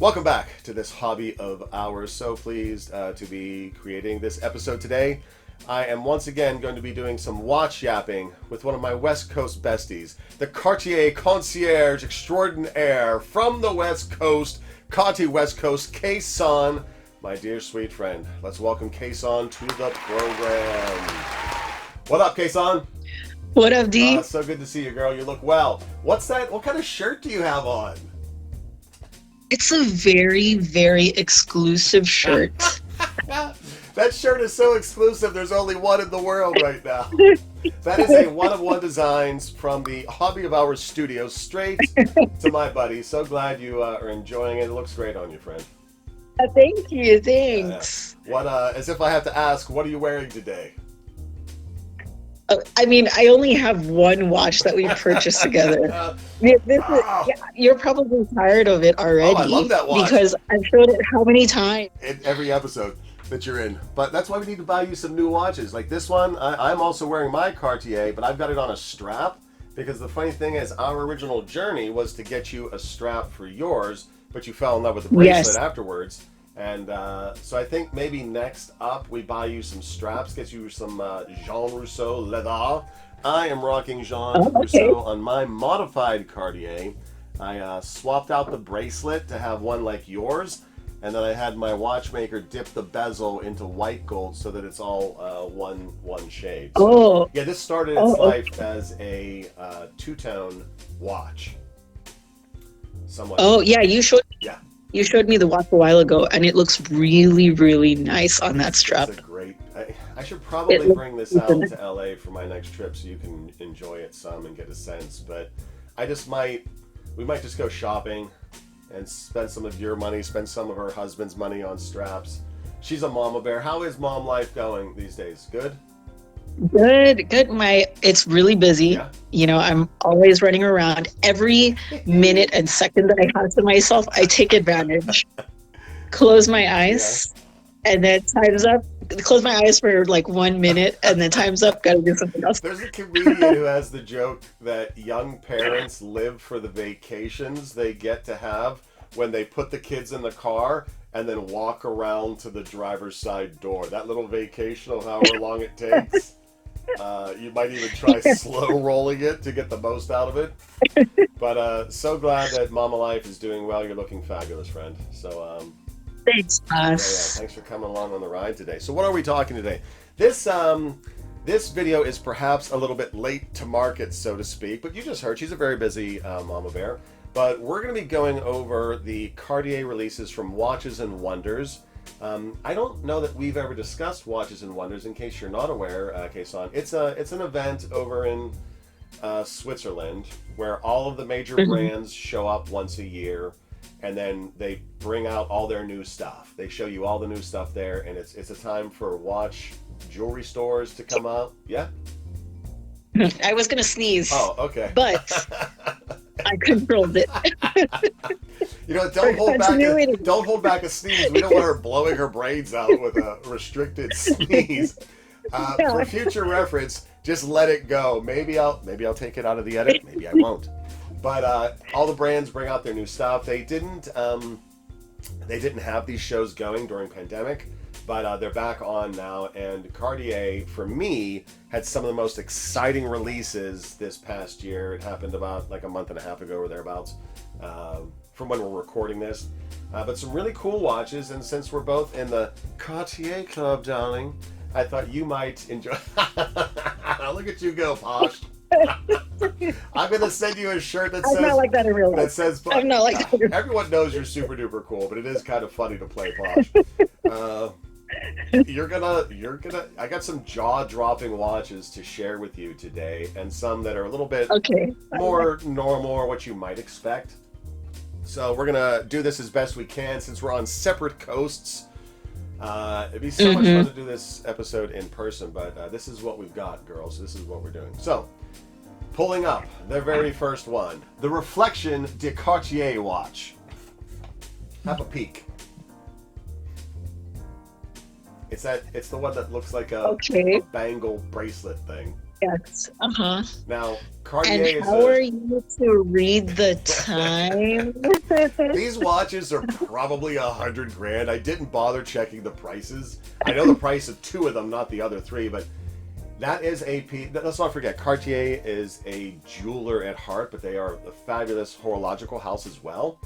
Welcome back to this hobby of ours. So pleased to be creating this episode today. I am once again going to be doing some watch yapping with one of my West Coast besties, the Cartier concierge extraordinaire from the West Coast, Cartier West Coast, KSan, my dear sweet friend. Let's welcome KSan to the program. What up, KSan? What up, D? So good to see you, girl. You look well. What's that? What kind of shirt do you have on? It's a very, very exclusive shirt. That shirt is so exclusive, there's only one in the world right now. That is a one-of-one designs from the Hobby of Ours studio, straight to my buddy. So glad you are enjoying it. It looks great on you, friend. Thank you, thanks. As if I have to ask, what are you wearing today? I only have one watch that we purchased together. You're probably tired of it already. Oh, I love that watch. Because I've showed it how many times? In every episode that you're in. But that's why we need to buy you some new watches. Like this one, I'm also wearing my Cartier, but I've got it on a strap. Because the funny thing is, our original journey was to get you a strap for yours, but you fell in love with the bracelet afterwards. And so I think maybe next up we buy you some straps, get you some Jean Rousseau leather. I am rocking Jean Rousseau on my modified Cartier. I swapped out the bracelet to have one like yours, and then I had my watchmaker dip the bezel into white gold so that it's all one shade. So, yeah, this started its life as a two-tone watch. Somewhat. Oh, yeah, you showed. Yeah. You showed me the watch a while ago, and it looks really, really nice on that strap. It's a great. I should probably bring this out to LA for my next trip so you can enjoy it some and get a sense. But we might just go shopping and spend some of your money, spend some of her husband's money on straps. She's a mama bear. How is mom life going these days? Good? Good. It's really busy. Yeah. You know, I'm always running around. Every minute and second that I have to myself, I take advantage. Close my eyes, and then time's up. Close my eyes for like 1 minute, and then time's up. Gotta do something else. There's a comedian who has the joke that young parents live for the vacations they get to have when they put the kids in the car and then walk around to the driver's side door. That little vacation of however long it takes. You might even try slow rolling it to get the most out of it. But so glad that Mama Life is doing well. You're looking fabulous, friend. So Thanks, boss. thanks for coming along on the ride today. So what are we talking today? This video is perhaps a little bit late to market, so to speak. But you just heard she's a very busy Mama Bear. But we're going to be going over the Cartier releases from Watches and Wonders. I don't know that we've ever discussed Watches and Wonders. In case you're not aware, KSan, it's an event over in Switzerland where all of the major brands show up once a year, and then they bring out all their new stuff. They show you all the new stuff there, and it's a time for watch jewelry stores to come out. Yeah. I was gonna sneeze. Oh, okay. But I controlled it. You know, don't hold back a sneeze. We don't want her blowing her brains out with a restricted sneeze. For future reference, just let it go. Maybe I'll take it out of the edit. Maybe I won't. But all the brands bring out their new stuff. They didn't have these shows going during pandemic, but they're back on now. And Cartier, for me, had some of the most exciting releases this past year. It happened about like a month and a half ago or thereabouts. From when we're recording this, but some really cool watches. And since we're both in the Cartier club, darling, I thought you might enjoy. Look at you go, Posh. I'm gonna send you a shirt that says. I'm not like that in real life. That says. I'm not like that. Everyone knows you're super duper cool, but it is kind of funny to play Posh. You're gonna. I got some jaw-dropping watches to share with you today, and some that are a little bit more normal, or what you might expect. So we're gonna do this as best we can since we're on separate coasts. It'd be so much fun to do this episode in person, but this is what we've got, girls. This is what we're doing. So, pulling up the very first one, the Reflection de Cartier watch. Have a peek. It's the one that looks like a bangle bracelet thing. Yes. Uh-huh. Now, And Cartier is how a. are you to read the time? These watches are probably 100 grand. I didn't bother checking the prices. I know the price of two of them, not the other three, but that is a piece. Let's not forget, Cartier is a jeweler at heart, but they are a fabulous horological house as well.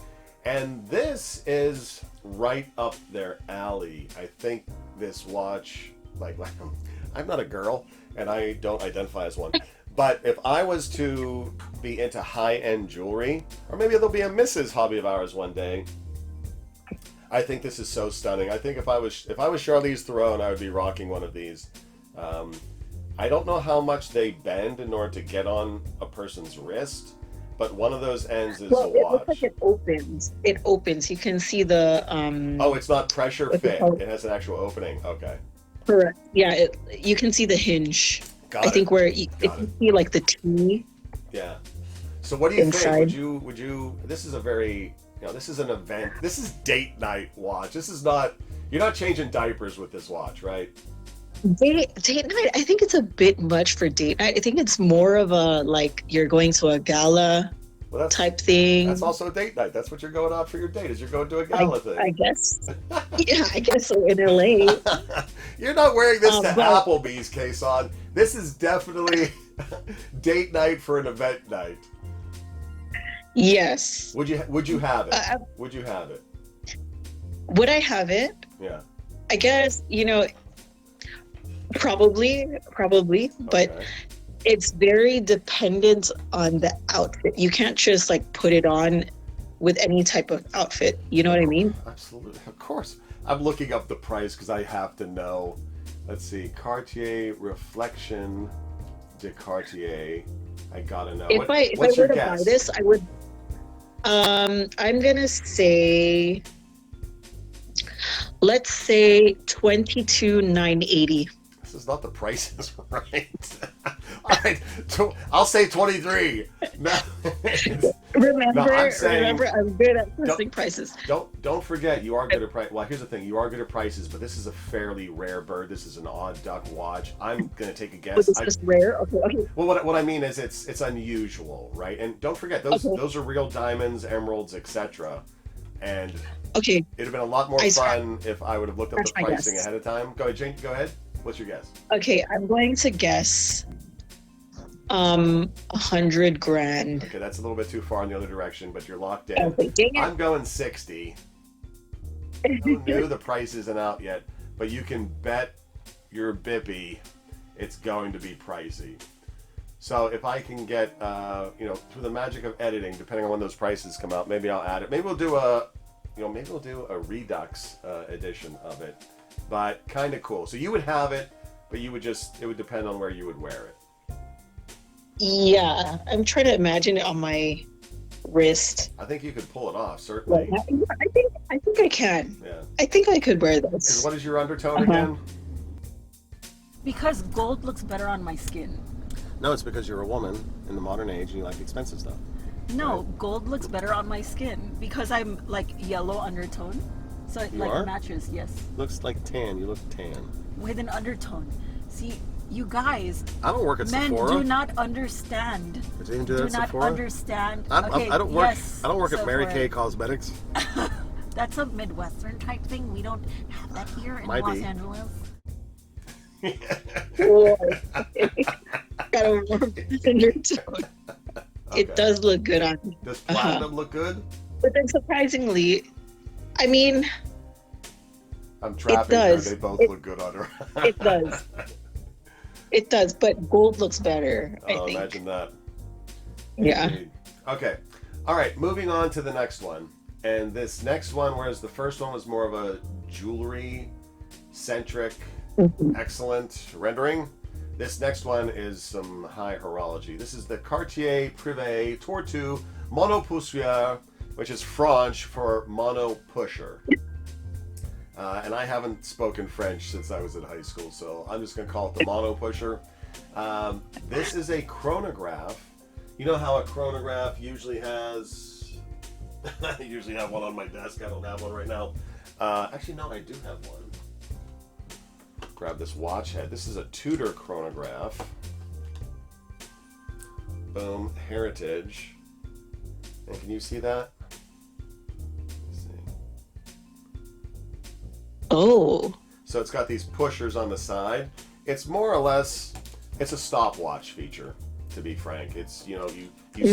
And this is right up their alley. I think this watch, like I'm not a girl, and I don't identify as one. But if I was to be into high-end jewelry, or maybe there'll be a Mrs. Hobby of Ours one day, I think this is so stunning. I think if I was Charlize Theron, I would be rocking one of these. I don't know how much they bend in order to get on a person's wrist, but one of those ends is a watch. It looks like it opens. It opens. You can see the Oh, it's not pressure fit. It has an actual opening. Okay. Correct. Yeah, you can see the hinge. I think where you see like the T. Yeah. So what do you inside. think? Would you? This is a very, this is an event. This is date night watch. This is not. You're not changing diapers with this watch, right? Date night. I think it's a bit much for date night. I think it's more of a like you're going to a gala type thing. That's also a date night. That's what you're going out for your date. Is you're going to a gala thing. I guess. Yeah, I guess so. In LA. You're not wearing this to Applebee's, KSan. This is definitely date night for an event night. Yes. Would you have it? Would you have it? Would I have it? Yeah. I guess, probably, but it's very dependent on the outfit. You can't just like put it on with any type of outfit. You know what I mean? Absolutely. Of course. I'm looking up the price because I have to know. Let's see. Cartier Reflection de Cartier. I gotta know. If I were to buy this, I would. I'm gonna say, let's say $22,980. This is not the prices, right? All right, I'll say 23. No. Remember, I'm good at listing prices. Don't forget, you are good at price. Well, here's the thing: you are good at prices, but this is a fairly rare bird. This is an odd duck watch. I'm gonna take a guess. This is just rare. Okay. Well, what I mean is it's unusual, right? And don't forget, those are real diamonds, emeralds, etc. And it'd have been a lot more fun if I would have looked up the pricing ahead of time. Go ahead, Jane. Go ahead. What's your guess? Okay, I'm going to guess 100 grand. Okay, that's a little bit too far in the other direction, but you're locked in. Okay, dang it. I'm going 60. Who knew the price isn't out yet? But you can bet your bippy it's going to be pricey. So if I can get, through the magic of editing, depending on when those prices come out, maybe I'll add it. Maybe we'll do a Redux edition of it. But kind of cool. So you would have it, but it would depend on where you would wear it. Yeah, I'm trying to imagine it on my wrist. I think you could pull it off, certainly. I think I can. Yeah. I think I could wear this. What is your undertone again? Because gold looks better on my skin. No, it's because you're a woman in the modern age and you like expensive stuff. No, right? Gold looks better on my skin because I'm like yellow undertone. So it matches, yes. Looks like tan. You look tan. With an undertone. See, you guys. I don't work at men Sephora. Men do not understand. Did you do that at Sephora? Do not understand. I don't work at Mary Kay Cosmetics. That's a Midwestern type thing. We don't have that here in Los Angeles. Got a warm undertone. Okay. It does look good on me. Does platinum look good? But then surprisingly, I mean, I'm trapping her. They both look good on her. It does. It does, but gold looks better, I think. Imagine that. Yeah. Indeed. Okay. All right, moving on to the next one. And this next one, whereas the first one was more of a jewelry-centric, excellent rendering, this next one is some high horology. This is the Cartier Privé Tortue Monopoussière, which is French for mono pusher. And I haven't spoken French since I was in high school, so I'm just going to call it the mono pusher. This is a chronograph. You know how a chronograph usually has... I usually have one on my desk. I don't have one right now. Actually, no, I do have one. Grab this watch head. This is a Tudor chronograph. Boom, Heritage. And can you see that? Let's see. Oh. So it's got these pushers on the side. It's more or less, it's a stopwatch feature, to be frank. It's, you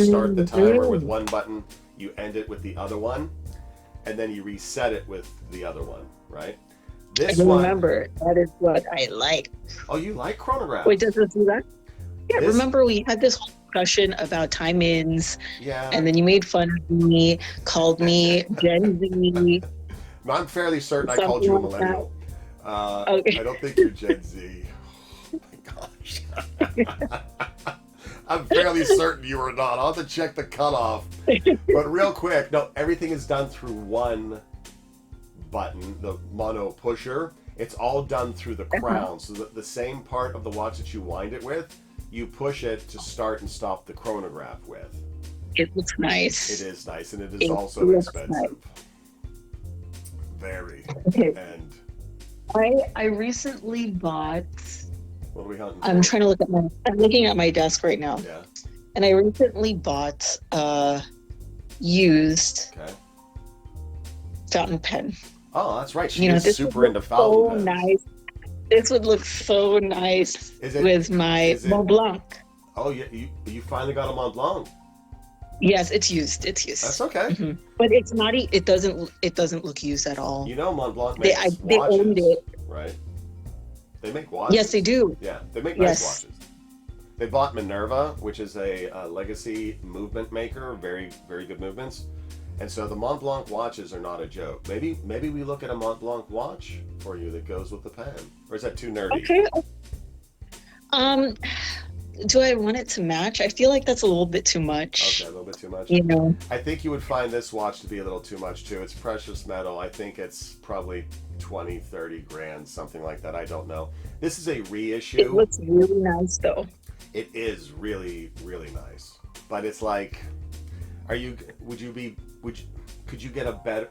start the timer with one button, you end it with the other one, and then you reset it with the other one, right? This one, remember, that is what I like. Oh, you like chronographs? Wait, does it do that? Yeah, remember we had this whole discussion about time-ins, and then you made fun of me, called me Gen Z. I'm fairly certain I called you a millennial. Okay. I don't think you're Gen Z. Oh my gosh. I'm fairly certain you were not. I'll have to check the cutoff. But real quick, no, everything is done through one button, the mono pusher. It's all done through the crown. So the same part of the watch that you wind it with, you push it to start and stop the chronograph with. It looks nice. It is nice, and it is also expensive. Nice. Very. Okay. And I recently bought. What are we hunting? I'm looking at my desk right now. Yeah. And I recently bought used fountain pen. Oh, that's right. She is super into fountain pens. Nice. This would look so nice with my Montblanc. Oh, you finally got a Montblanc. Yes, it's used. That's okay. Mm-hmm. But it's not. It doesn't look used at all. Montblanc makes watches. They owned it, right? They make watches. Yes, they do. Yeah, they make nice watches. They bought Minerva, which is a legacy movement maker, very, very good movements. And so the Montblanc watches are not a joke. Maybe we look at a Montblanc watch for you that goes with the pen. Or is that too nerdy? Okay. Do I want it to match? I feel like that's a little bit too much. Okay, a little bit too much. I think you would find this watch to be a little too much too. It's precious metal. I think it's probably 20, 30 grand, something like that. I don't know. This is a reissue. It looks really nice though. It is really, really nice. But it's like, could you get a better,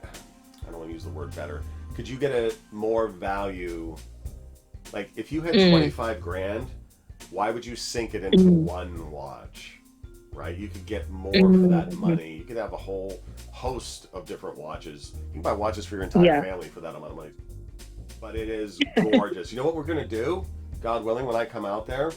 I don't want to use the word better. Could you get a more value? Like if you had 25 grand, why would you sink it into one watch, right? You could get more for that money. You could have a whole host of different watches. You can buy watches for your entire family for that amount of money. But it is gorgeous. You know what we're going to do? God willing, when I come out there,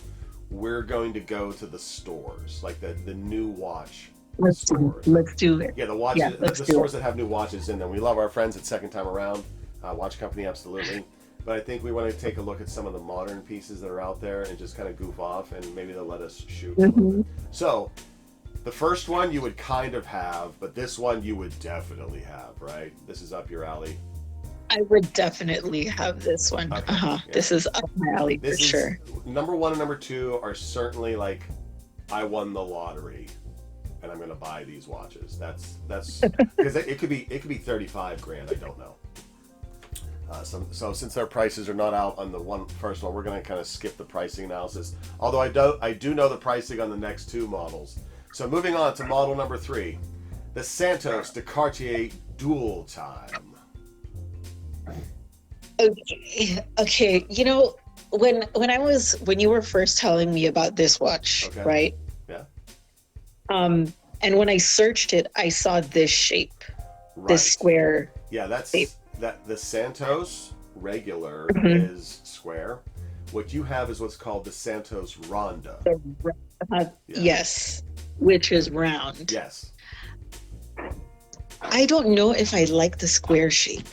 we're going to go to the stores, like the new watch stores. Let's do it. Yeah, the watches, the stores that have new watches in them. We love our friends at Second Time Around Watch Company, absolutely. But I think we want to take a look at some of the modern pieces that are out there and just kind of goof off, and maybe they'll let us shoot a little bit. So, the first one you would kind of have, but this one you would definitely have, right? This is up your alley. I would definitely have this one. Okay. Yeah. This is up my alley for sure. Number 1 and number 2 are certainly like, I won the lottery, and I'm going to buy these watches. That's because it could be 35 grand. I don't know. So since our prices are not out on the first one, we're going to kind of skip the pricing analysis. Although I do know the pricing on the next 2 models. So moving on to model number 3, the Santos de Cartier Dual Time. Okay. When you were first telling me about this watch, right? Yeah. And when I searched it, I saw this shape, this square. Yeah, that's shape. That the Santos regular is square. What you have is what's called the Santos Ronda. Yes, which is round. Yes. I don't know if I like the square shape.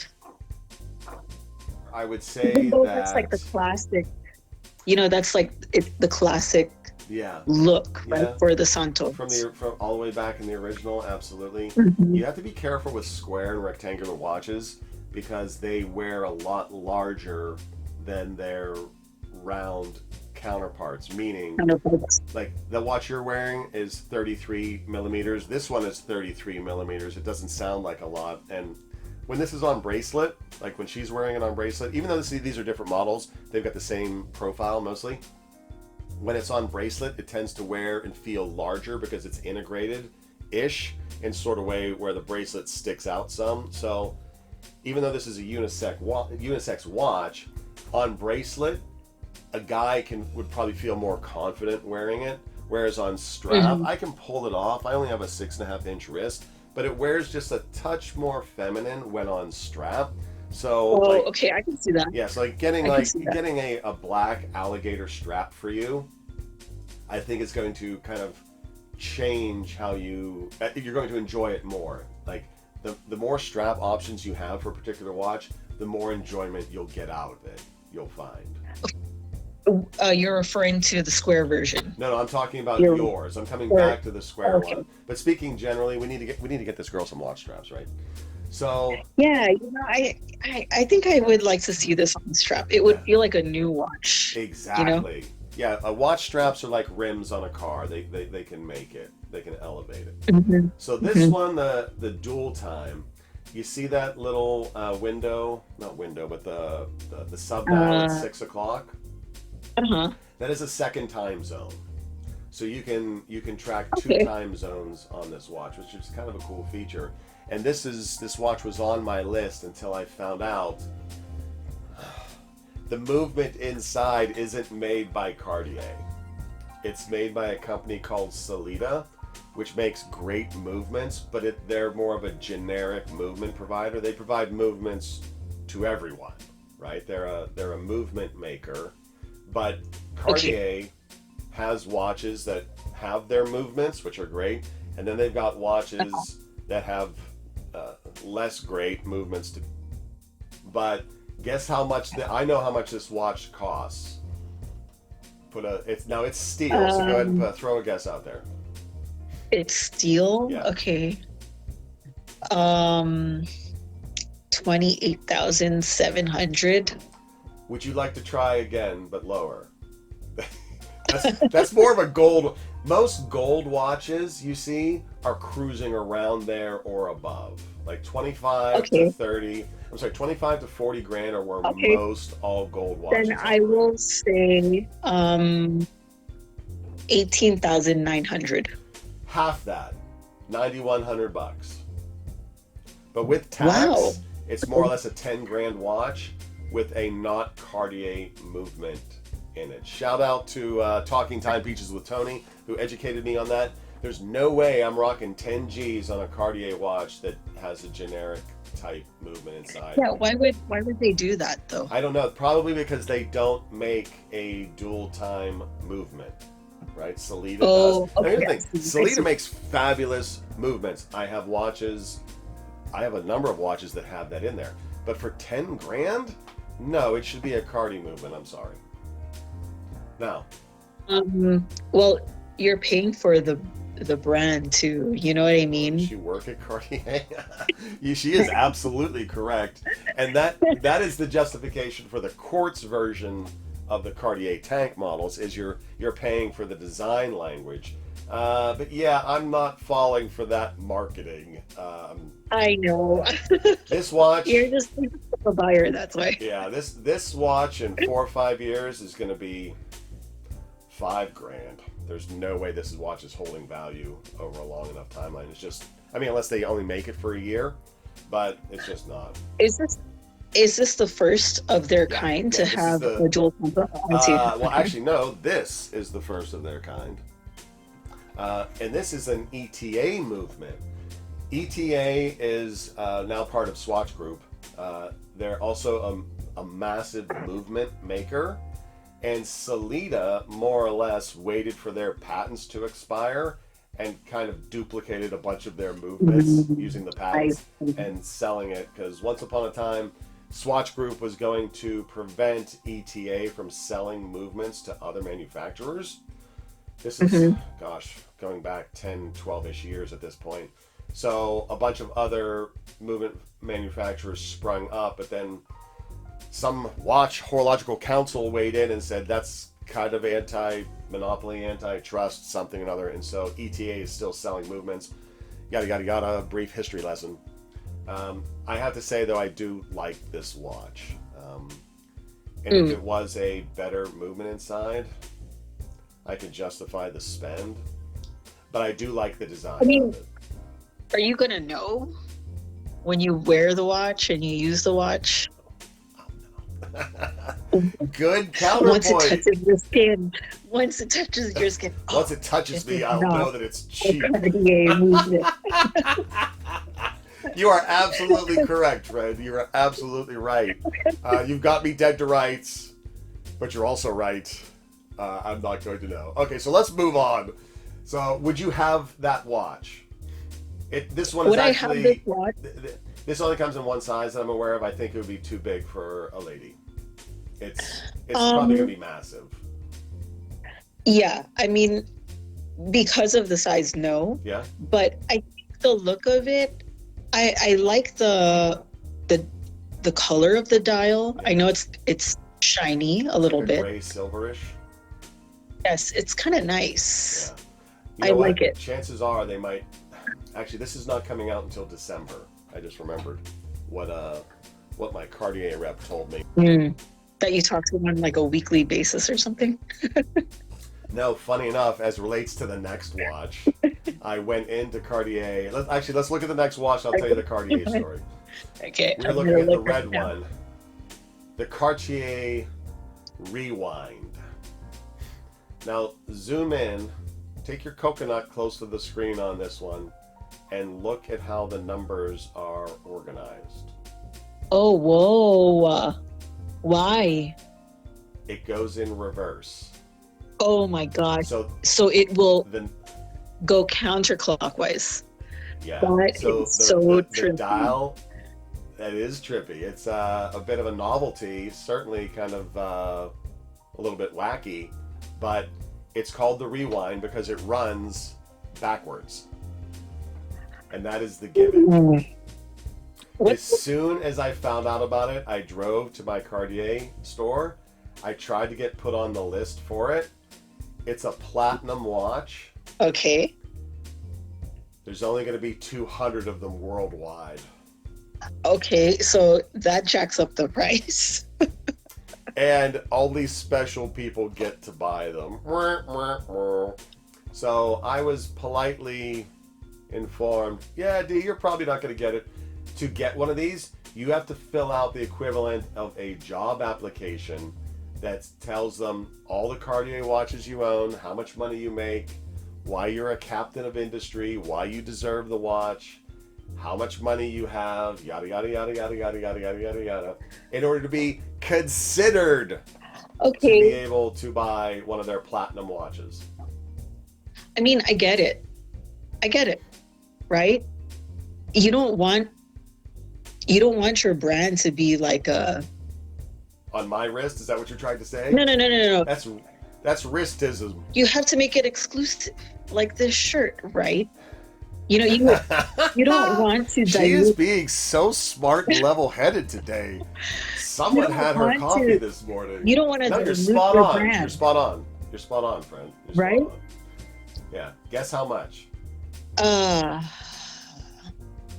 I would say that's like the classic. That's like the classic. Look for the Santos. From all the way back in the original, absolutely. You have to be careful with square and rectangular watches, because they wear a lot larger than their round counterparts, meaning like the watch you're wearing is 33 millimeters. This one is 33 millimeters. It doesn't sound like a lot. And when this is on bracelet, like when she's wearing it on bracelet, even though these are different models, they've got the same profile mostly. When it's on bracelet, it tends to wear and feel larger because it's integrated-ish in sort of way where the bracelet sticks out some. So even though this is a unisex watch, on bracelet, a guy would probably feel more confident wearing it, Whereas on strap, I can pull it off. I only have a 6.5-inch wrist, but it wears just a touch more feminine when on strap. So, okay, I can see that. Yeah, so getting a black alligator strap for you, I think it's going to kind of change how you're going to enjoy it more. Like the more strap options you have for a particular watch, the more enjoyment you'll get out of it. You'll find. You're referring to the square version. No, I'm talking about yours. I'm coming back to the square one. But speaking generally, we need to get this girl some watch straps, right? So yeah, I think I would like to see this on strap. It would feel like a new watch. Exactly. Yeah, watch straps are like rims on a car. They can make it. They can elevate it. So this one, the dual time, you see that little window? Not window, but the sub dial at 6 o'clock. That is a second time zone. So you can track 2 time zones on this watch, which is kind of a cool feature. And this watch was on my list until I found out the movement inside isn't made by Cartier. It's made by a company called Sellita, which makes great movements, but they're more of a generic movement provider. They provide movements to everyone, right? They're a movement maker, but Cartier has watches that have their movements, which are great, and then they've got watches that have less great movements. But guess how much? I know how much this watch costs. It's steel, so go ahead and throw a guess out there. It's steel. Yeah. Okay. 28,700. Would you like to try again, but lower? That's more of a gold. Most gold watches you see are cruising around there or above, like 25 to 30. I'm sorry, 25 to 40 grand are where most all gold watches. Then I will say 18,900. Half that, $9,100. But with tax, it's more or less a 10 grand watch with a not Cartier movement in it. Shout out to Talking Timepieces with Tony, who educated me on that. There's no way I'm rocking 10 G's on a Cartier watch that has a generic type movement inside. Yeah, why would they do that though? I don't know. Probably because they don't make a dual time movement, right? Sellita does. Now, here's the thing. Sellita makes fabulous movements. I have a number of watches that have that in there. But for 10 grand, no, it should be a Cartier movement. I'm sorry. Now, well, you're paying for the brand too. You know what I mean? Does she work at Cartier? She is absolutely correct, and that is the justification for the quartz version of the Cartier tank models. Is you're paying for the design language. But yeah, I'm not falling for that marketing. I know. This watch. You're just a buyer. That's why. Yeah, this watch in 4 or 5 years is going to be $5 grand. There's no way this watch is holding value over a long enough timeline. It's just, unless they only make it for a year, but it's just not. Is this the first of their kind to have a dual tempo? Well, actually, no. This is the first of their kind, and this is an ETA movement. ETA is now part of Swatch Group. They're also a massive movement maker. And Sellita, more or less, waited for their patents to expire and kind of duplicated a bunch of their movements using the patents and selling it. Because once upon a time, Swatch Group was going to prevent ETA from selling movements to other manufacturers. This is, going back 10, 12-ish years at this point. So a bunch of other movement manufacturers sprung up, but then some watch horological council weighed in and said that's kind of anti-monopoly, antitrust, something or another, and so ETA is still selling movements. Yada, brief history lesson. I have to say, though, I do like this watch. And if it was a better movement inside, I could justify the spend. But I do like the design of it. Are you going to know when you wear the watch and you use the watch? Good counterpoint. Once it touches your skin, once it touches your skin. Once it touches me, I'll know that it's cheap. Cartier movement. You are absolutely correct, Fred. You are absolutely right. You've got me dead to rights, but you're also right. I'm not going to know. Okay, so let's move on. So, would you have that watch? This one is Would actually. I have this watch? This only comes in one size that I'm aware of. I think it would be too big for a lady. It's probably gonna be massive. Yeah, I mean, because of the size, no. Yeah. But I think the look of it, I like the color of the dial. Yeah. I know it's shiny a little bit. Gray silverish. Yes, it's kind of nice. Yeah. You know I like it. Chances are they might. Actually, this is not coming out until December. I just remembered what my Cartier rep told me. That you talk to them on like a weekly basis or something? No, funny enough, as relates to the next watch, I went into Cartier. Let's look at the next watch. I'll tell you the Cartier story. Okay. We're looking at the red one. The Cartier Rewind. Now, zoom in. Take your coconut close to the screen on this one and look at how the numbers are organized. Oh, whoa. Why? It goes in reverse. Oh my gosh. So it will go counterclockwise. Yeah. That is so trippy. The dial, that is trippy. It's a bit of a novelty, certainly kind of a little bit wacky, but it's called the Rewind because it runs backwards. And that is the gimmick. As soon as I found out about it, I drove to my Cartier store. I tried to get put on the list for it. It's a platinum watch. Okay. There's only going to be 200 of them worldwide. Okay, so that jacks up the price. And all these special people get to buy them. So I was politely informed, yeah, D, you're probably not going to get it. To get one of these, you have to fill out the equivalent of a job application that tells them all the Cartier watches you own, how much money you make, why you're a captain of industry, why you deserve the watch, how much money you have, yada, yada, yada, yada, yada, yada, yada, yada, yada, in order to be considered to be able to buy one of their platinum watches. I mean, I get it, right? You don't want your brand to be like a... On my wrist? Is that what you're trying to say? No. That's wristism. You have to make it exclusive, like this shirt, right? You know, you don't want to... She is being so smart and level-headed today. Someone had her coffee this morning. You don't want to... No, you're spot on. Brand. You're spot on. You're spot on, friend. Right? On. Yeah. Guess how much?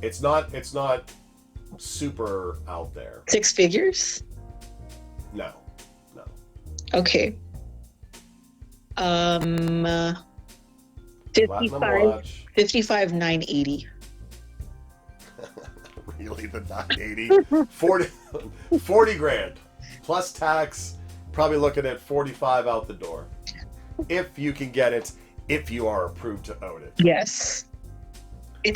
It's not super out there. 6 figures? No. Okay. 55,980. Really, the 980? 40 grand plus tax. Probably looking at 45 out the door. If you can get it, if you are approved to own it. Yes.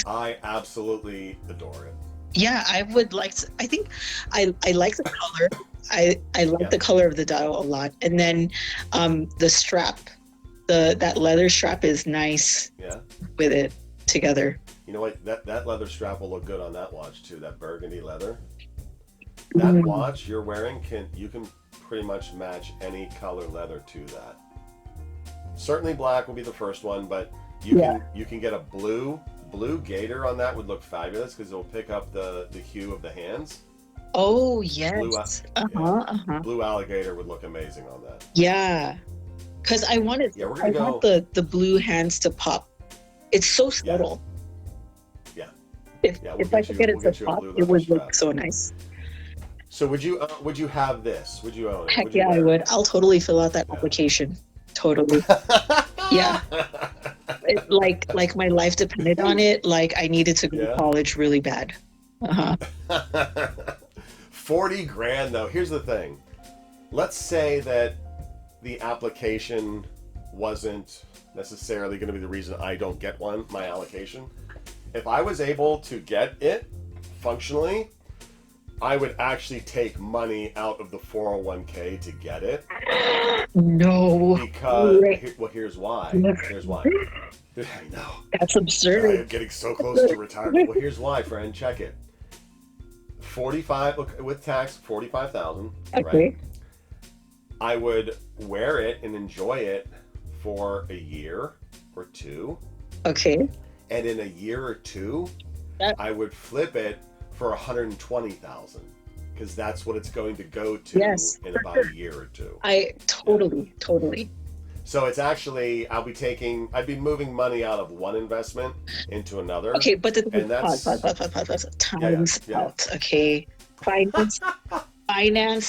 I absolutely adore it. Yeah, I would like to. I think I like the color. I like the color of the dial a lot. And then the strap, that leather strap is nice. Yeah. With it together. You know what? That leather strap will look good on that watch too. That burgundy leather. That watch you're wearing you can pretty much match any color leather to that. Certainly black will be the first one, but you can get a blue gator on that would look fabulous because it'll pick up the hue of the hands. Oh yes. Blue alligator would look amazing on that. Yeah, because I want the blue hands to pop. It's so subtle. Yeah. If I could get it to pop, it would look so nice. So would you have this? Would you own it? Heck yeah, I would. I'll totally fill out that application. Totally. Yeah. Like my life depended on it. Like I needed to go to college really bad. 40 grand though. Here's the thing. let's say that the application wasn't necessarily going to be the reason I don't get one, my allocation. If I was able to get it functionally, I would actually take money out of the 401k to get it. No. Because, well, here's why. Here's why. I know. That's absurd. I am getting so close to retirement. Well, here's why, friend. Check it. 45 with tax, 45,000. Okay. Right? I would wear it and enjoy it for a year or two. Okay. And in a year or two, I would flip it for 120,000 because that's what it's going to go to in about a year or two. I totally. So it's actually, I'd be moving money out of one investment into another. Okay, but pause. Time's out. Okay, finance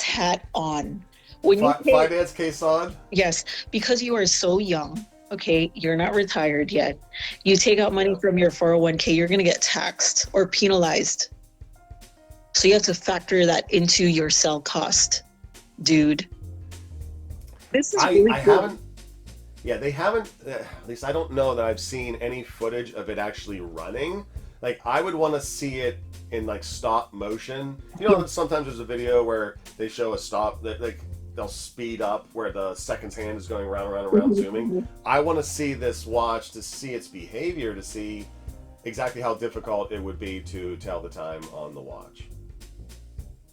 hat on. When you finance KSan? Yes, because you are so young. Okay, you're not retired yet. You take out money from your 401k, you're going to get taxed or penalized. So you have to factor that into your sell cost, dude. This is really cool. They haven't, at least I don't know that I've seen any footage of it actually running. Like, I would want to see it in, like, stop motion. You know, sometimes there's a video where they show a stop, that like, they'll speed up where the second's hand is going around, zooming. I want to see this watch to see its behavior, to see exactly how difficult it would be to tell the time on the watch.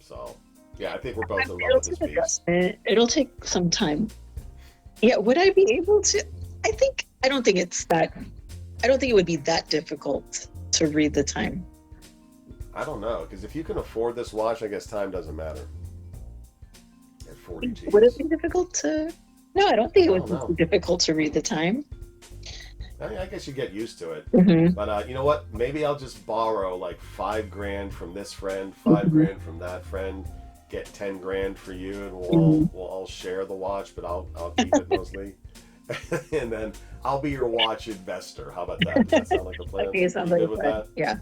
So, yeah, I think we're both in love with this piece. It'll take some time. Yeah, would I be able to? I don't think it would be that difficult to read the time. I don't know, because if you can afford this watch, I guess time doesn't matter. At 40 G's. Would it be difficult to? No, I don't think it would be difficult to read the time. I guess you get used to it. Mm-hmm. But you know what? Maybe I'll just borrow like $5,000 from this friend, $5,000 from that friend, get $10,000 for you, and we'll all share the watch, but I'll keep it mostly. And then I'll be your watch investor. How about that? Does that sound like a plan? Okay, sounds like a plan. Yeah.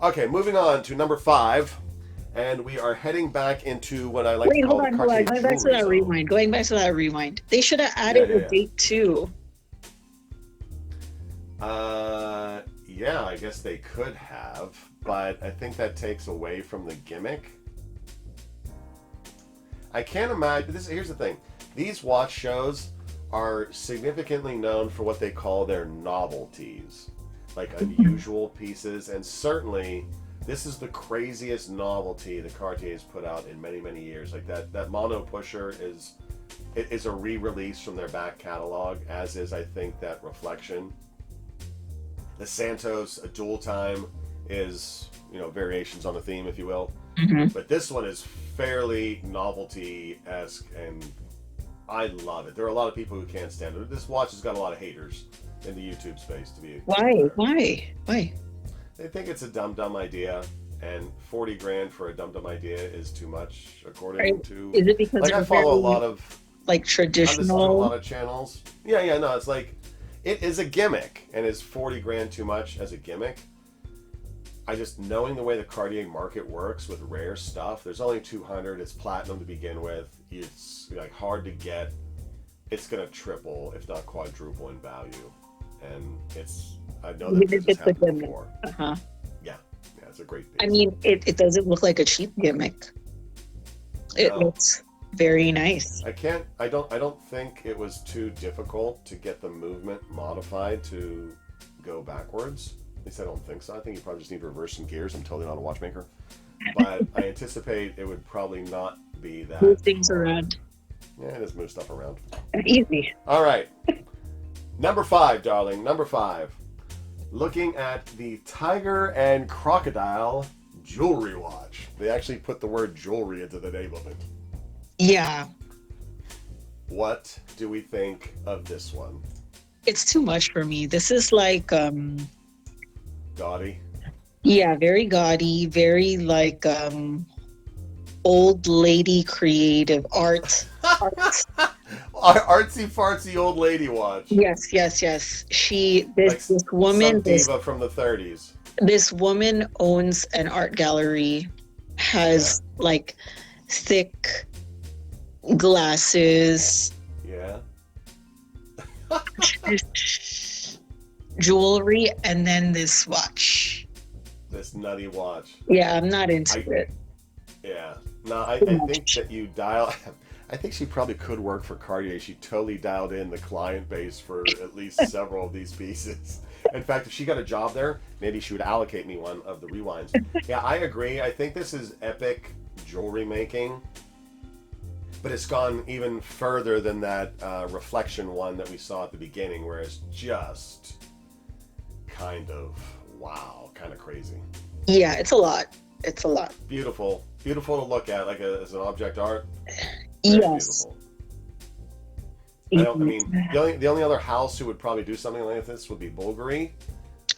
Okay, moving on to number 5. And we are heading back into what I like to call the Cartier Going back to that rewind. They should have added a date too. Yeah, I guess they could have, but I think that takes away from the gimmick. I can't imagine. Here's the thing. These watch shows are significantly known for what they call their novelties, like unusual pieces, and certainly this is the craziest novelty the Cartier has put out in many, many years. Like that mono pusher is a re-release from their back catalog, as is, I think, that Reflection. The Santos, a dual time, is, variations on the theme, if you will. Mm-hmm. But this one is fairly novelty-esque, and I love it. There are a lot of people who can't stand it. This watch has got a lot of haters in the YouTube space, to be Why? They think it's a dumb idea, and $40,000 for a dumb idea is too much, according to. Is it because I follow a lot of traditional? A lot of channels. Yeah. No, it's like it is a gimmick, and is $40,000 too much as a gimmick? I just, knowing the way the Cartier market works with rare stuff, there's only 200. It's platinum to begin with. It's like hard to get. It's gonna triple, if not quadruple, in value, and I know that this has happened before. Yeah, it's a great piece. I mean, it doesn't look like a cheap gimmick. It looks very nice. I don't think it was too difficult to get the movement modified to go backwards. At least I don't think so. I think you probably just need reversing gears. I'm totally not a watchmaker. But I anticipate it would probably not be that. Move things around. Yeah, just move stuff around. Easy. All right. Number 5, darling. Number 5. Looking at the Tiger and Crocodile jewelry watch. They actually put the word jewelry into the name of it. Yeah. What do we think of this one? It's too much for me. This is like gaudy. Yeah, very gaudy, very old lady creative art. Artsy fartsy old lady watch. Yes. This woman, some diva from the 30s. This woman owns an art gallery, has thick, glasses, Yeah. jewelry, and then this watch. This nutty watch. Yeah, I'm not into it. Yeah. No, I think that you dial. I think she probably could work for Cartier. She totally dialed in the client base for at least several of these pieces. In fact, if she got a job there, maybe she would allocate me one of the rewinds. Yeah, I agree. I think this is epic jewelry making, but it's gone even further than that reflection one that we saw at the beginning, where it's just kind of wow, kind of crazy. Yeah, it's a lot. It's a lot. Beautiful to look at, like as an object art. Very yes. Beautiful. I mean, the only other house who would probably do something like this would be Bulgari.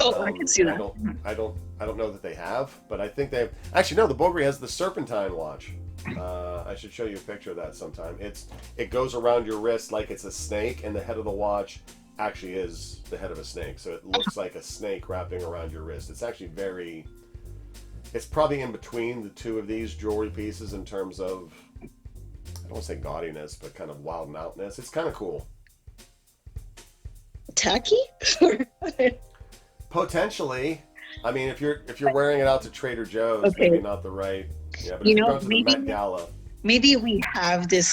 Oh, I can see that. I don't know that they have, but I think they have. Actually, no. The Bulgari has the serpentine watch. I should show you a picture of that sometime. It goes around your wrist like it's a snake, and the head of the watch actually is the head of a snake, so it looks like a snake wrapping around your wrist. It's actually very. It's probably in between the two of these jewelry pieces in terms of, I don't want to say gaudiness, but kind of wild and outness. It's kind of cool. Tacky? Potentially. I mean, if you're wearing it out to Trader Joe's, okay. maybe not the right. Yeah, but if you're going to the Met Gala. Maybe we have this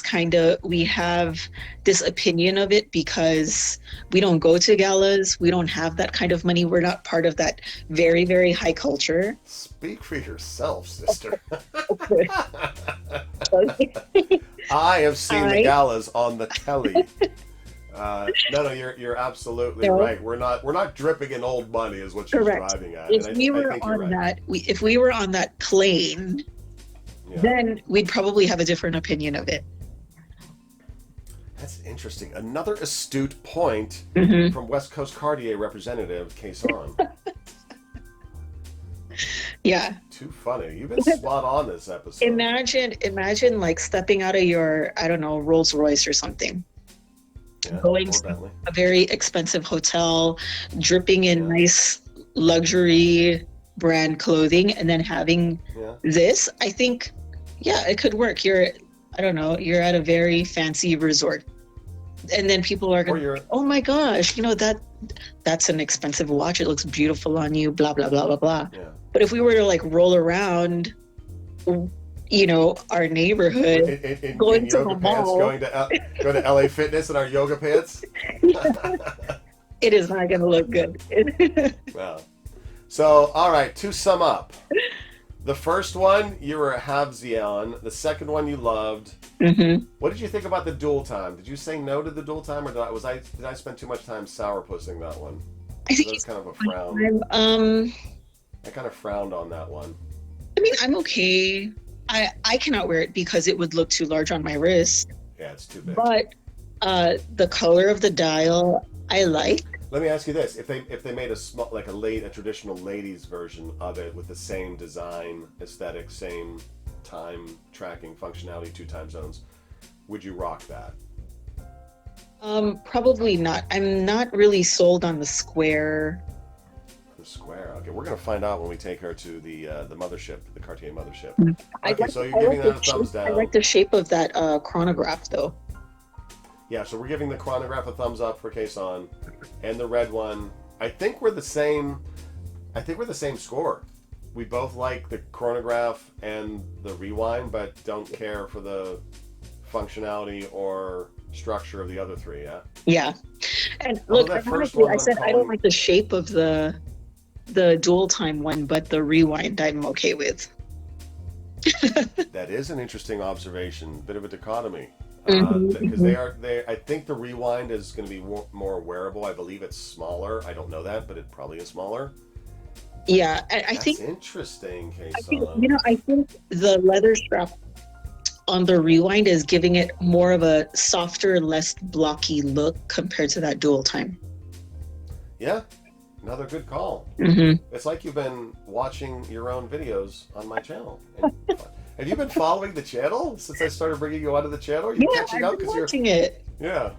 opinion of it because we don't go to galas. We don't have that kind of money. We're not part of that very, very high culture. Speak for yourself, sister. Okay. I have seen the galas on the telly. No, you're absolutely right. We're not dripping in old money, is what you're driving at. If we were on that plane. Yeah. Then we'd probably have a different opinion of it. That's interesting. Another astute point from West Coast Cartier representative KSan. Yeah. Too funny. You've been spot on this episode. Imagine like stepping out of your, I don't know, Rolls Royce or something. Yeah, going to a very expensive hotel, dripping in nice luxury brand clothing, and then having this. I think it could work. You're at a very fancy resort, and then people are going, oh my gosh, that's an expensive watch, it looks beautiful on you, blah blah blah blah blah. But if we were to like roll around our neighborhood, in yoga pants, going to LA Fitness in our yoga pants, it is not going to look good. Well, so all right, to sum up, the first one you were a Habzion, the second one you loved. What did you think about the dual time? Did you say no to the dual time, or did I spend too much time sourpussing that one? I think that's kind of a frown. I kind of frowned on that one. I mean, I'm okay. I cannot wear it because it would look too large on my wrist. Yeah, it's too big. But the color of the dial, I like. Let me ask you this: if they made a traditional ladies version of it with the same design, aesthetic, same time tracking functionality, 2 time zones, would you rock that? Probably not. I'm not really sold on the square. The square. Okay, we're gonna find out when we take her to the mothership, the Cartier mothership. So you're giving that a thumbs down. I like the shape of that chronograph, though. Yeah, so we're giving the chronograph a thumbs up for KSan, and the red one. I think we're the same score. We both like the chronograph and the rewind, but don't care for the functionality or structure of the other 3. Yeah. Yeah, and look, honestly, I said I don't like the shape of the dual time one, but the rewind I'm okay with. That is an interesting observation. Bit of a dichotomy. Because I think the rewind is going to be more wearable. I believe it's smaller. I don't know that, but it probably is smaller. Yeah, I think that's interesting, KSan. I think the leather strap on the rewind is giving it more of a softer, less blocky look compared to that dual time. Yeah, another good call. It's like you've been watching your own videos on my channel. Have you been following the channel since I started bringing you onto the channel? Are you catching up? I've been watching it. Yeah.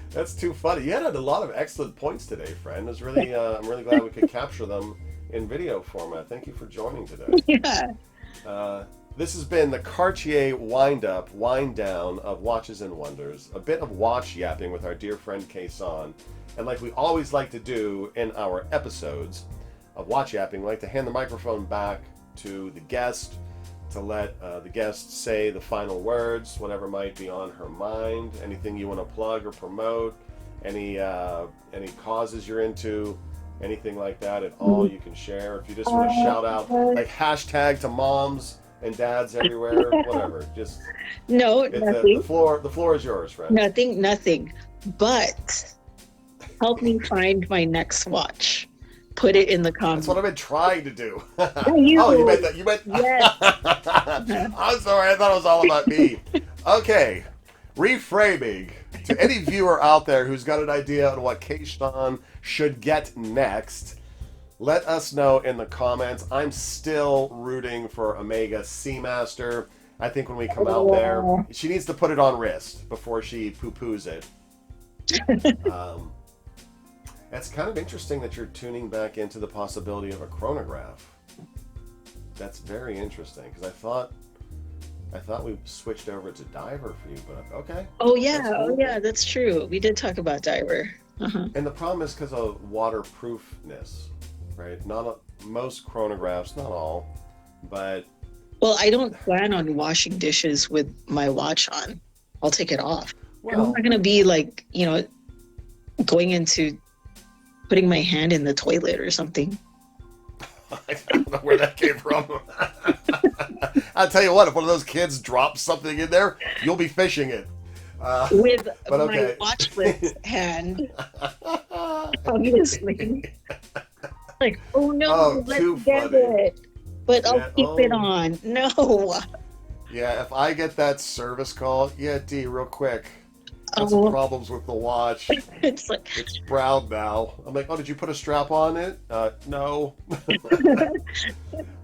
That's too funny. You had a lot of excellent points today, friend. I'm really glad we could capture them in video format. Thank you for joining today. Yeah. this has been the Cartier wind down of Watches and Wonders. A bit of watch yapping with our dear friend KSan. And like we always like to do in our episodes of watch yapping, we like to hand the microphone back to the guest to let the guest say the final words, whatever might be on her mind, anything you want to plug or promote, any causes you're into, anything like that at all you can share. If you just want to shout out, like hashtag to moms and dads everywhere, whatever. Just nothing. The floor is yours, friend. Nothing. But help me find my next watch. Put it in the comments. That's what I've been trying to do. You. Oh, you meant that? You meant? Yes. I'm sorry. I thought it was all about me. Okay. Reframing. To any viewer out there who's got an idea on what KSan should get next, let us know in the comments. I'm still rooting for Omega Seamaster. I think when we come out there, she needs to put it on wrist before she poo-poos it. It's kind of interesting that you're tuning back into the possibility of a chronograph. That's very interesting, because I thought we switched over to diver for you, but okay. Oh yeah, that's true. We did talk about diver. Uh-huh. And the problem is because of waterproofness, right? Most chronographs, not all, but. Well, I don't plan on washing dishes with my watch on. I'll take it off. Well, I'm not gonna be like, going into putting my hand in the toilet or something. I don't know where that came from. I'll tell you what, if one of those kids drops something in there, you'll be fishing it. With my watchless hand, obviously. Like, oh no, let's get it. But I'll keep it on. No. Yeah, if I get that service call, D, real quick. Got some problems with the watch. It's brown now. I'm like, oh, did you put a strap on it? No.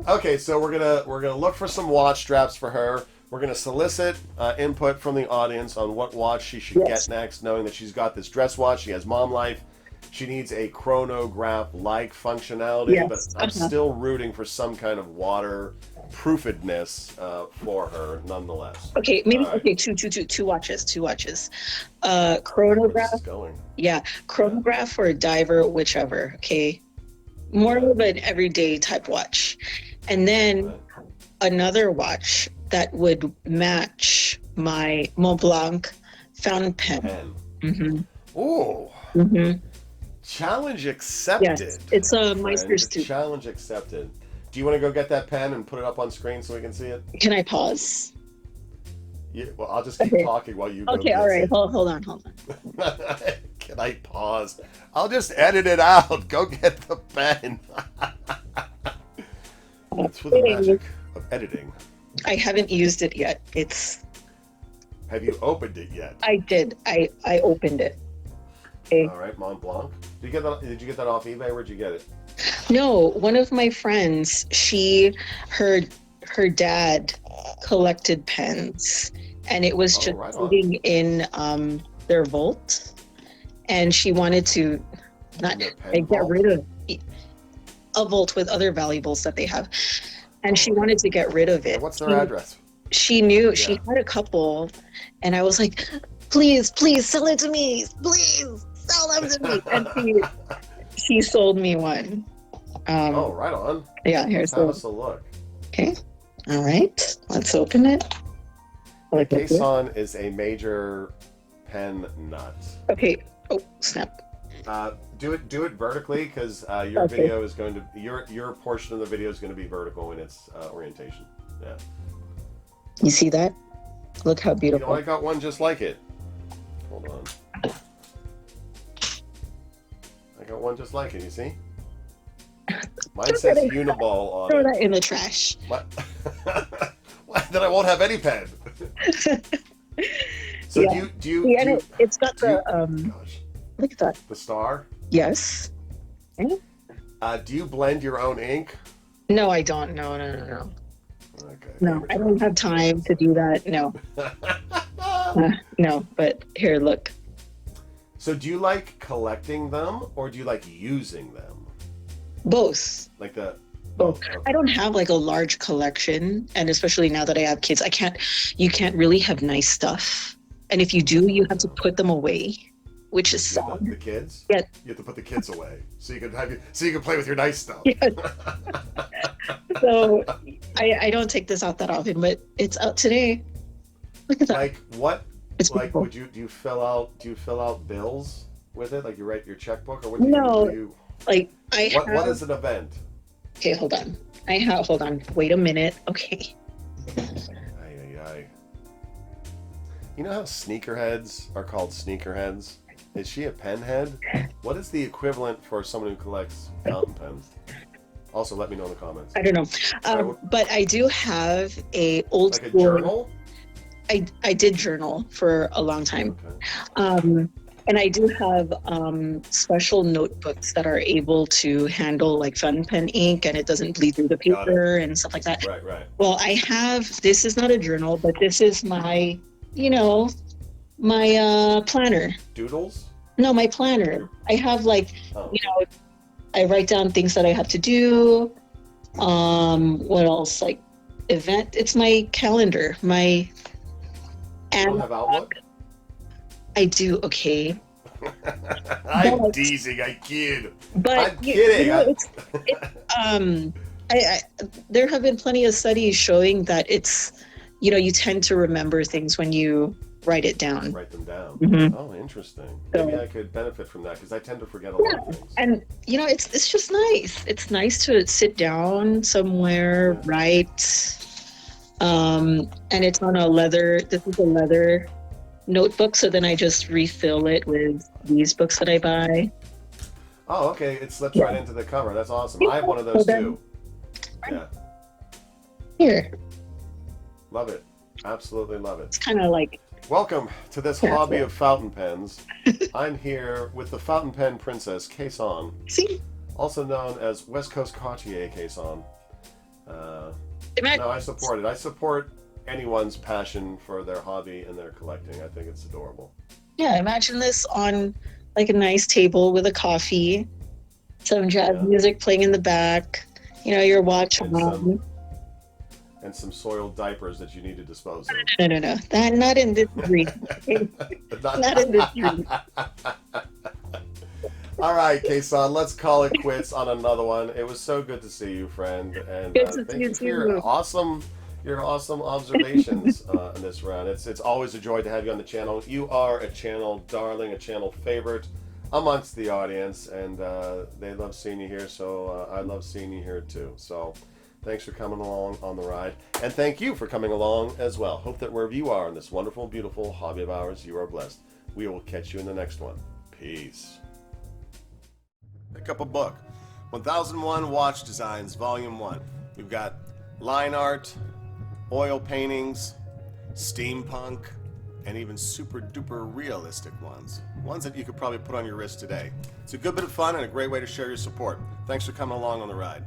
Okay, so we're gonna look for some watch straps for her. We're gonna solicit input from the audience on what watch she should get next, knowing that she's got this dress watch. She has mom life. She needs a chronograph-like functionality, but I'm still rooting for some kind of waterproofedness for her, nonetheless. Okay, maybe two watches. Chronograph. Yeah, chronograph or diver, whichever. Okay, more of an everyday type watch, and then another watch that would match my Montblanc fountain pen. Mm-hmm. Ooh. Mm-hmm. Challenge accepted. Yes, it's a Meister's too. Challenge accepted. Do you want to go get that pen and put it up on screen so we can see it? Can I pause? Yeah, well, I'll just keep talking while you go. Okay, all right. Hold on. Can I pause? I'll just edit it out. Go get the pen. That's for the magic of editing. I haven't used it yet. Have you opened it yet? I did. I opened it. Okay. All right, Montblanc. Did you get that off eBay? Where'd you get it? No, one of my friends, her dad collected pens, and it was just sitting in their vault, and she wanted to get rid of a vault with other valuables that they have, and she wanted to get rid of it. What's their address? She knew she had a couple, and I was like, please sell it to me, please sell them to me. And she sold me one. Right on. Yeah, here's Have us a look. Okay. All right. Let's open it. KSan is a major pen nut. Okay. Oh, snap. Do it vertically, because your video is going to your portion of the video is going to be vertical in its orientation. Yeah. You see that? Look how beautiful. I got one just like it. Hold on. I got one just like it. You see? Mine says Uniball on it. Throw that in the trash. What? Then I won't have any pen. So it's got the look at that. The star? Yes. Do you blend your own ink? No, I don't. No. Okay. No, I don't have time to do that. No. No, but here, look. So do you like collecting them, or do you like using them? Both. Like the Oh, Both. Okay. I don't have like a large collection, and especially now that I have kids, you can't really have nice stuff. And if you do, you have to put them away, which is sad. The kids? Yeah. You have to put the kids away so you can play with your nice stuff. Yes. So I don't take this out that often, but it's out today. Look at that. Like what? It's like beautiful. do you fill out bills with it? Like you write your checkbook, or what No. do you? Like What is an event? Okay, hold on. Hold on. Wait a minute. Okay. Ay. You know how sneakerheads are called sneakerheads? Is she a penhead? What is the equivalent for someone who collects fountain pens? Also, let me know in the comments. I don't know. But I do have a old like a school journal. I did journal for a long time. Okay. And I do have special notebooks that are able to handle like fountain pen ink, and it doesn't bleed through the paper and stuff like that. Right. Well, this is not a journal, but this is my, my planner. Doodles? No, my planner. I have like, I write down things that I have to do. What else? Like event. It's my calendar. My. You don't have Outlook? I do. Okay. I'm teasing. I kid. But I'm kidding. There have been plenty of studies showing that it's, you tend to remember things when you write it down. Write them down. Mm-hmm. Oh, interesting. So, maybe I could benefit from that because I tend to forget a lot of things. And it's just nice. It's nice to sit down somewhere, write. And it's on a leather. This is a leather notebook, so then I just refill it with these books that I buy. Oh, okay. It slips right into the cover. That's awesome. I have one of those too. Yeah. Here. Love it. Absolutely love it. It's kind of like. Welcome to this hobby of fountain pens. I'm here with the fountain pen princess, KSan. See? Also known as West Coast Cartier KSan. No, I support it. I support anyone's passion for their hobby and their collecting. I think it's adorable. Yeah, imagine this on like a nice table with a coffee, some jazz music playing in the back, your watch on. And some soiled diapers that you need to dispose of. No. Not in this dream. Not in this dream. All right, KSan, let's call it quits on another one. It was so good to see you, friend. And thank you for your awesome observations in this round. It's always a joy to have you on the channel. You are a channel darling, a channel favorite amongst the audience, and they love seeing you here, so I love seeing you here too. So thanks for coming along on the ride, and thank you for coming along as well. Hope that wherever you are in this wonderful, beautiful hobby of ours, you are blessed. We will catch you in the next one. Peace. Pick up a book. 1001 Watch Designs, Volume 1. We've got line art, oil paintings, steampunk, and even super duper realistic ones. Ones that you could probably put on your wrist today. It's a good bit of fun and a great way to share your support. Thanks for coming along on the ride.